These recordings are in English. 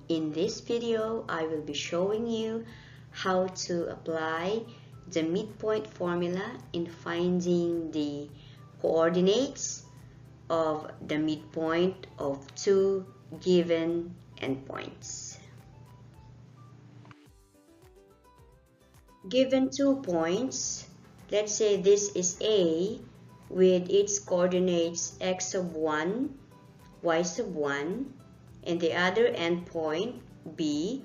In this video, I will be showing you how to apply the midpoint formula in finding the coordinates of the midpoint of two given endpoints. Given 2 points, let's say this is A with its coordinates x sub 1, y sub 1, and the other endpoint B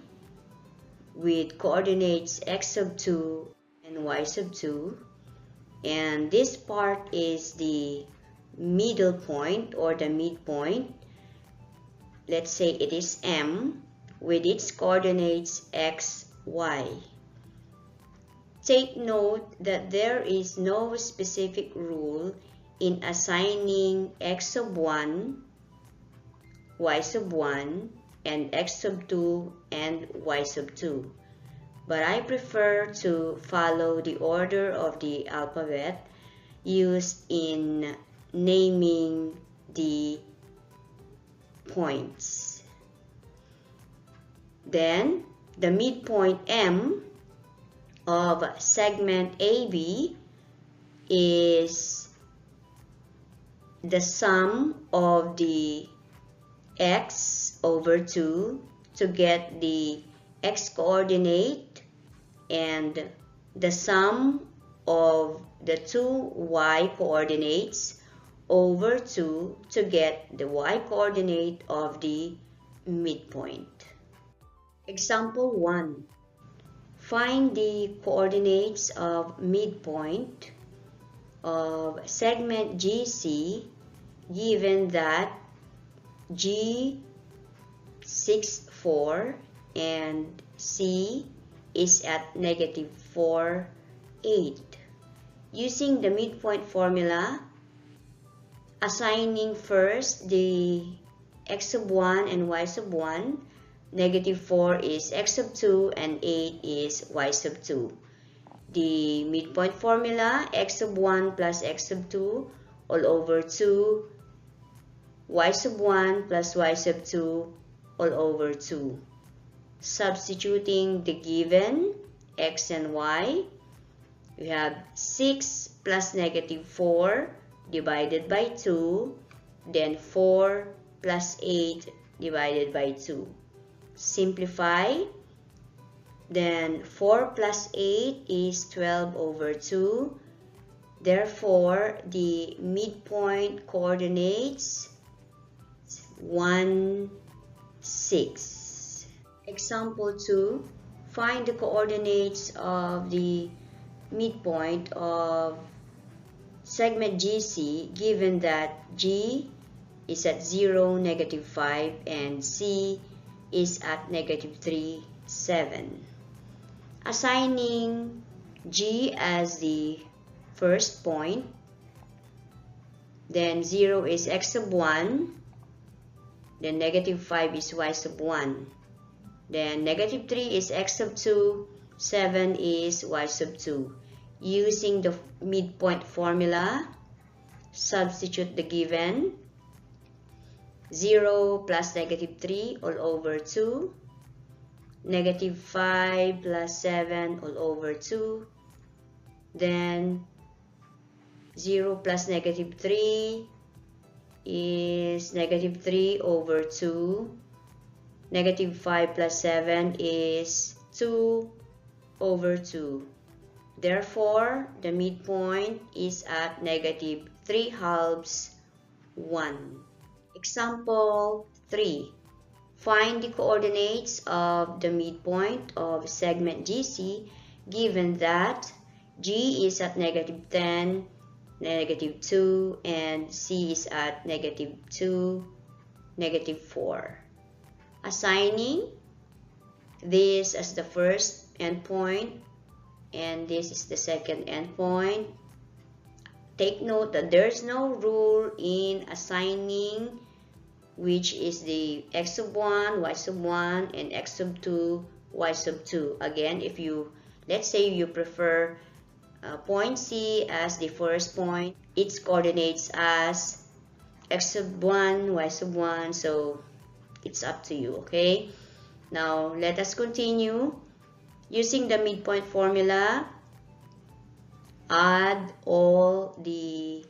with coordinates x sub 2 and y sub 2, and this part is the middle point or the midpoint. Let's say it is M with its coordinates x, y. Take note that there is no specific rule in assigning x sub 1, y sub 1, and x sub 2 and y sub 2. But I prefer to follow the order of the alphabet used in naming the points. Then, the midpoint M of segment AB is the sum of the x over 2 to get the x coordinate and the sum of the two y coordinates over 2 to get the y coordinate of the midpoint. Example 1. Find the coordinates of midpoint of segment GC given that G 6, 4 and C is at negative 4, 8. Using the midpoint formula, assigning first the x sub 1 and y sub 1, negative 4 is x sub 2 and 8 is y sub 2. The midpoint formula, x sub 1 plus x sub 2 all over 2, y sub 1 plus y sub 2 all over 2. Substituting the given x and y, we have 6 plus negative 4 divided by 2, then 4 plus 8 divided by 2. Simplify, then 4 plus 8 is 12 over 2. Therefore, the midpoint coordinates 1, 6. Example 2. Find the coordinates of the midpoint of segment GC given that G is at 0, negative 5, and C is at negative 3, 7. Assigning G as the first point, then 0 is x sub 1, then negative 5 is y sub 1, then negative 3 is x sub 2, 7 is y sub 2. Using the midpoint formula, substitute the given 0 plus negative 3 all over 2, negative 5 plus 7 all over 2, then 0 plus negative 3 is negative 3 over 2, negative 5 plus 7 is 2 over 2. Therefore, the midpoint is at negative 3/2, 1. Example 3. Find the coordinates of the midpoint of segment GC given that G is at negative 10, negative 2, and C is at negative 2, negative 4. Assigning this as the first endpoint and this is the second endpoint. Take note that there's no rule in assigning which is the x sub 1, y sub 1, and x sub 2, y sub 2. Again, if you, let's say you prefer point C as the first point, its coordinates as x sub 1, y sub 1, so it's up to you, okay? Now, let us continue. Using the midpoint formula, add all the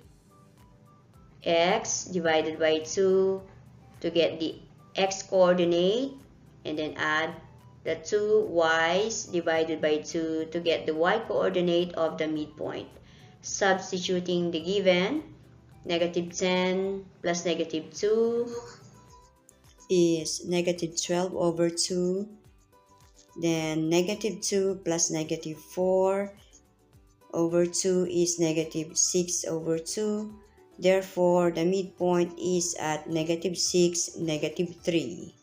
x divided by 2 to get the x coordinate, and then add the 2 y's divided by 2 to get the y coordinate of the midpoint. Substituting the given, negative 10 plus negative 2 is negative 12 over 2. Then negative 2 plus negative 4 over 2 is negative 6 over 2. Therefore, the midpoint is at negative 6, negative 3.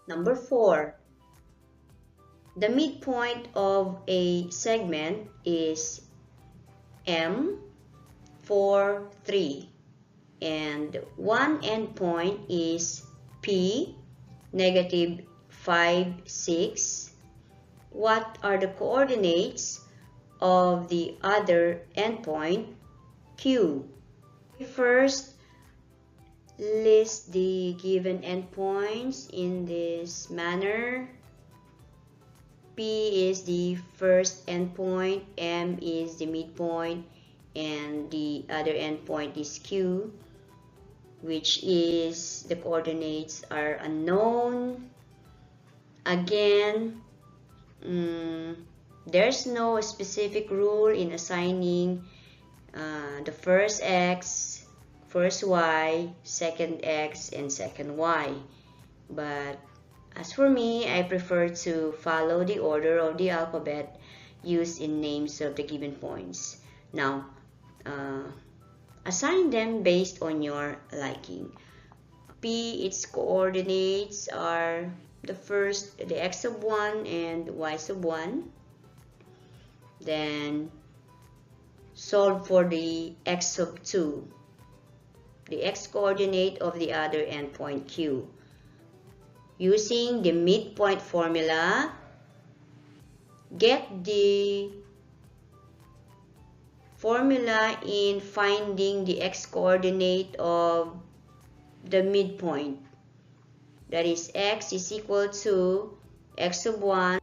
Number 4. The midpoint of a segment is M, 4, 3. And one endpoint is P, negative 5, 6. What are the coordinates of the other endpoint, Q? First, list the given endpoints in this manner. P is the first endpoint, M is the midpoint, and the other endpoint is Q, which is the coordinates are unknown. Again, there's no specific rule in assigning the first x, first y, second x, and second y. But as for me, I prefer to follow the order of the alphabet used in names of the given points. Now, assign them based on your liking. P, its coordinates are the first, the x sub 1 and y sub 1. Then solve for the x sub 2, the x coordinate of the other endpoint Q. Using the midpoint formula, get the formula in finding the x coordinate of the midpoint. That is, x is equal to x sub 1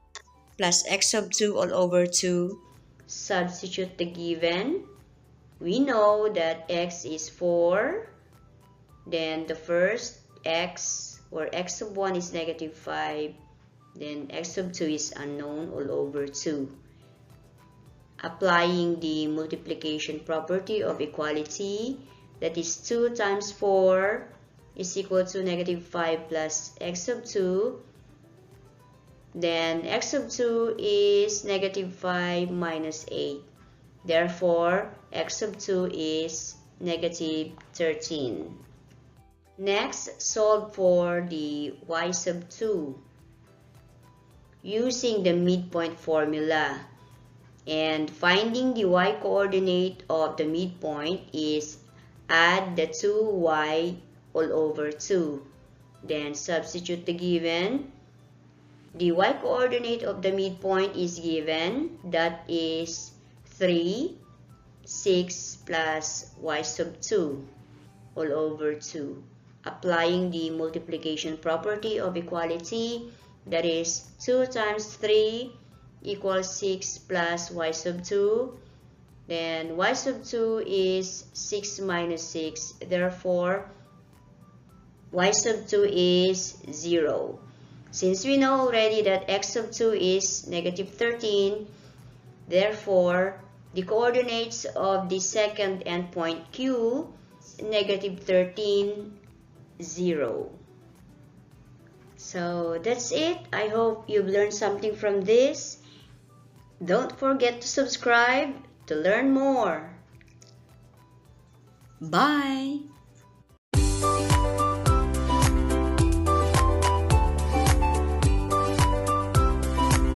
plus x sub 2 all over 2. Substitute the given. We know that x is 4. Then the first x, or x sub 1 is negative 5. Then x sub 2 is unknown all over 2. Applying the multiplication property of equality, that is 2 times 4 is equal to negative 5 plus x sub 2. Then x sub 2 is negative 5 minus 8. Therefore, x sub 2 is negative 13. Next, solve for the y sub 2 using the midpoint formula. And finding the y coordinate of the midpoint is add the 2y all over 2. Then substitute the given. The y coordinate of the midpoint is given, that is 3, 6 plus y sub 2 all over 2. Applying the multiplication property of equality, that is 2 times 3 equals 6 plus y sub 2. Then y sub 2 is 6 minus 6. Therefore, y sub 2 is 0. Since we know already that x sub 2 is negative 13, therefore, the coordinates of the second endpoint Q is negative 13, 0. So that's it. I hope you've learned something from this. Don't forget to subscribe to learn more. Bye!